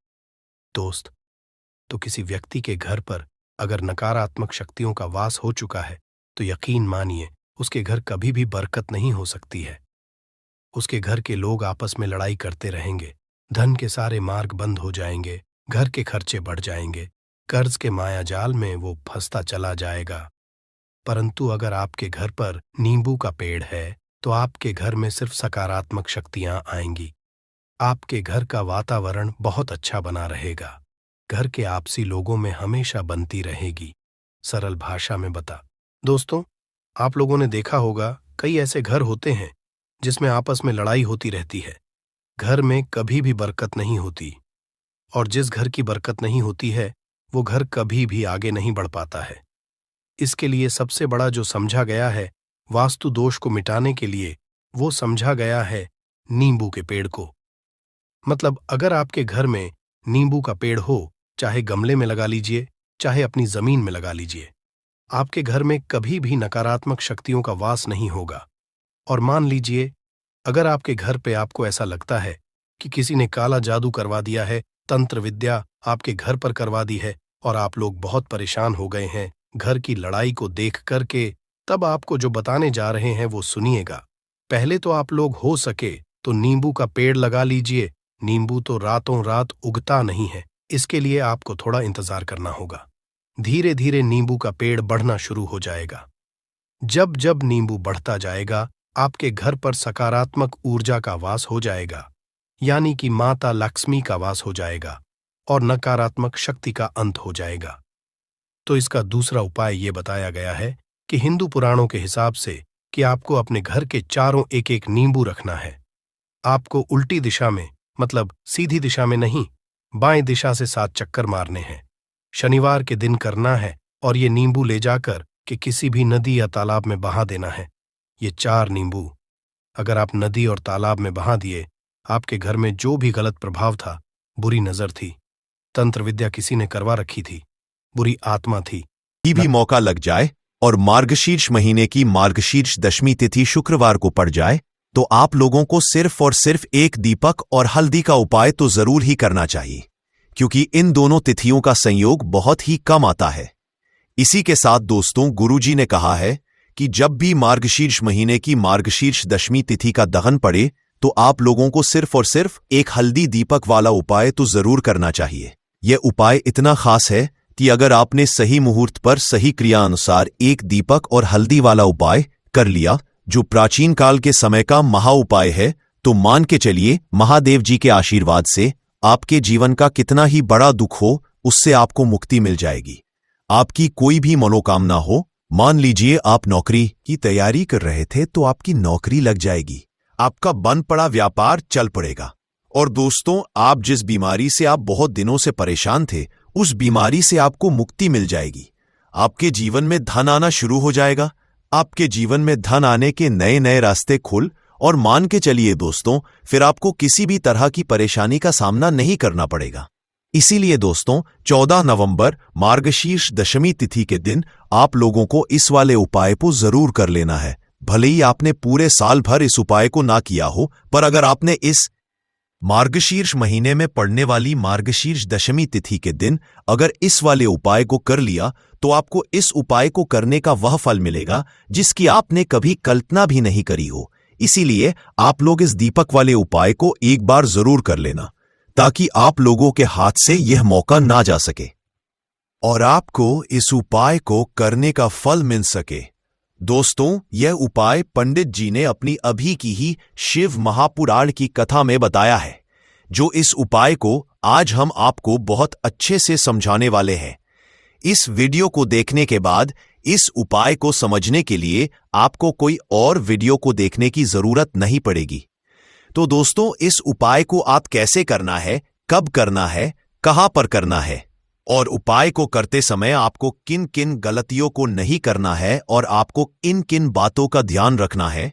दोस्त, तो किसी व्यक्ति के घर पर अगर नकारात्मक शक्तियों का वास हो चुका है तो यकीन मानिए उसके घर कभी भी बरकत नहीं हो सकती है। उसके घर के लोग आपस में लड़ाई करते रहेंगे, धन के सारे मार्ग बंद हो जाएंगे, घर के खर्चे बढ़ जाएंगे, कर्ज के मायाजाल में वो फंसता चला जाएगा। परंतु अगर आपके घर पर नींबू का पेड़ है तो आपके घर में सिर्फ सकारात्मक शक्तियां आएंगी। आपके घर का वातावरण बहुत अच्छा बना रहेगा। घर के आपसी लोगों में हमेशा बनती रहेगी। सरल भाषा में बता। दोस्तों, आप लोगों ने देखा होगा कई ऐसे घर होते हैं जिसमें आपस में लड़ाई होती रहती है। घर में कभी भी बरकत नहीं होती, और जिस घर की बरकत नहीं होती है वो घर कभी भी आगे नहीं बढ़ पाता है। इसके लिए सबसे बड़ा जो समझा गया है वास्तु दोष को मिटाने के लिए, वो समझा गया है नींबू के पेड़ को। मतलब अगर आपके घर में नींबू का पेड़ हो, चाहे गमले में लगा लीजिए, चाहे अपनी जमीन में लगा लीजिए, आपके घर में कभी भी नकारात्मक शक्तियों का वास नहीं होगा। और मान लीजिए अगर आपके घर पे आपको ऐसा लगता है कि किसी ने काला जादू करवा दिया है, तंत्र विद्या आपके घर पर करवा दी है और आप लोग बहुत परेशान हो गए हैं घर की लड़ाई को देख करके, तब आपको जो बताने जा रहे हैं वो सुनिएगा। पहले तो आप लोग हो सके तो नींबू का पेड़ लगा लीजिए। नींबू तो रातों रात उगता नहीं है, इसके लिए आपको थोड़ा इंतजार करना होगा। धीरे धीरे नींबू का पेड़ बढ़ना शुरू हो जाएगा। जब जब नींबू बढ़ता जाएगा आपके घर पर सकारात्मक ऊर्जा का वास हो जाएगा, यानी कि माता लक्ष्मी का वास हो जाएगा और नकारात्मक शक्ति का अंत हो जाएगा। तो इसका दूसरा उपाय ये बताया गया है कि हिंदू पुराणों के हिसाब से कि आपको अपने घर के चारों एक एक नींबू रखना है। आपको उल्टी दिशा में, मतलब सीधी दिशा में नहीं, बाएं दिशा से 7 चक्कर मारने हैं। शनिवार के दिन करना है और ये नींबू ले जाकर कि किसी भी नदी या तालाब में बहा देना है। ये 4 नींबू अगर आप नदी और तालाब में बहा दिए, आपके घर में जो भी गलत प्रभाव था, बुरी नजर थी, तंत्र विद्या किसी ने करवा रखी थी, बुरी आत्मा थी, भी मौका लग जाए और मार्गशीर्ष महीने की मार्गशीर्ष दशमी तिथि शुक्रवार को पड़ जाए तो आप लोगों को सिर्फ और सिर्फ एक दीपक और हल्दी का उपाय तो जरूर ही करना चाहिए, क्योंकि इन दोनों तिथियों का संयोग बहुत ही कम आता है। इसी के साथ दोस्तों, गुरुजी ने कहा है कि जब भी मार्गशीर्ष महीने की मार्गशीर्ष दशमी तिथि का दहन पड़े तो आप लोगों को सिर्फ और सिर्फ एक हल्दी दीपक वाला उपाय तो जरूर करना चाहिए। यह उपाय इतना खास है कि अगर आपने सही मुहूर्त पर सही क्रिया अनुसार एक दीपक और हल्दी वाला उपाय कर लिया, जो प्राचीन काल के समय का महा उपाय है, तो मान के चलिए महादेव जी के आशीर्वाद से आपके जीवन का कितना ही बड़ा दुख हो उससे आपको मुक्ति मिल जाएगी। आपकी कोई भी मनोकामना हो, मान लीजिए आप नौकरी की तैयारी कर रहे थे तो आपकी नौकरी लग जाएगी, आपका बंद पड़ा व्यापार चल पड़ेगा। और दोस्तों, आप जिस बीमारी से आप बहुत दिनों से परेशान थे उस बीमारी से आपको मुक्ति मिल जाएगी। आपके जीवन में धन आना शुरू हो जाएगा। आपके जीवन में धन आने के नए नए रास्ते खुल, और मान के चलिए दोस्तों, फिर आपको किसी भी तरह की परेशानी का सामना नहीं करना पड़ेगा। इसीलिए दोस्तों, 14 नवंबर मार्गशीर्ष दशमी तिथि के दिन आप लोगों को इस वाले उपाय को जरूर कर लेना है। भले ही आपने पूरे साल भर इस उपाय को ना किया हो, पर अगर आपने इस मार्गशीर्ष महीने में पड़ने वाली मार्गशीर्ष दशमी तिथि के दिन अगर इस वाले उपाय को कर लिया तो आपको इस उपाय को करने का वह फल मिलेगा जिसकी आपने कभी कल्पना भी नहीं करी हो। इसीलिए आप लोग इस दीपक वाले उपाय को एक बार जरूर कर लेना, ताकि आप लोगों के हाथ से यह मौका ना जा सके। और आपको इस उपाय को करने का फल मिल सके। दोस्तों, यह उपाय पंडित जी ने अपनी अभी की ही शिव महापुराण की कथा में बताया है, जो इस उपाय को आज हम आपको बहुत अच्छे से समझाने वाले हैं। इस वीडियो को देखने के बाद इस उपाय को समझने के लिए आपको कोई और वीडियो को देखने की जरूरत नहीं पड़ेगी। तो दोस्तों, इस उपाय को आप कैसे करना है, कब करना है, कहां पर करना है, और उपाय को करते समय आपको किन किन गलतियों को नहीं करना है और आपको किन किन बातों का ध्यान रखना है,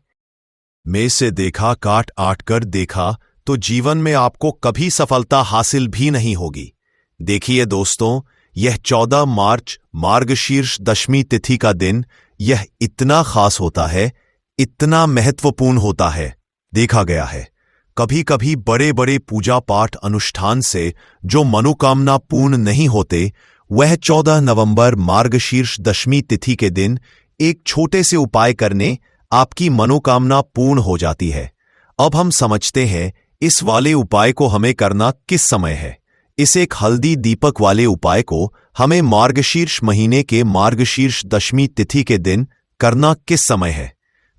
में से देखा काट आट कर देखा तो जीवन में आपको कभी सफलता हासिल भी नहीं होगी। देखिए दोस्तों, यह 14 मार्च मार्गशीर्ष दशमी तिथि का दिन यह इतना खास होता है, इतना महत्वपूर्ण होता है। देखा गया है कभी कभी बड़े बड़े पूजा पाठ अनुष्ठान से जो मनोकामना पूर्ण नहीं होते, वह 14 नवंबर मार्गशीर्ष दशमी तिथि के दिन एक छोटे से उपाय करने आपकी मनोकामना पूर्ण हो जाती है। अब हम समझते हैं इस वाले उपाय को हमें करना किस समय है। इस एक हल्दी दीपक वाले उपाय को हमें मार्गशीर्ष महीने के मार्गशीर्ष दशमी तिथि के दिन करना किस समय है।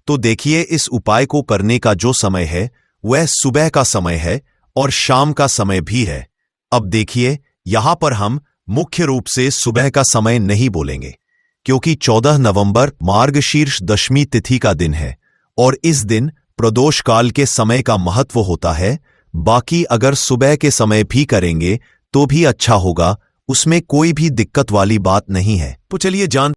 तो देखिए, इस उपाय को करने का जो समय है वह सुबह का समय है और शाम का समय भी है। अब देखिए, यहां पर हम मुख्य रूप से सुबह का समय नहीं बोलेंगे, क्योंकि 14 नवंबर मार्गशीर्ष दशमी तिथि का दिन है और इस दिन प्रदोष काल के समय का महत्व होता है। बाकी अगर सुबह के समय भी करेंगे तो भी अच्छा होगा, उसमें कोई भी दिक्कत वाली बात नहीं है। तो चलिए जान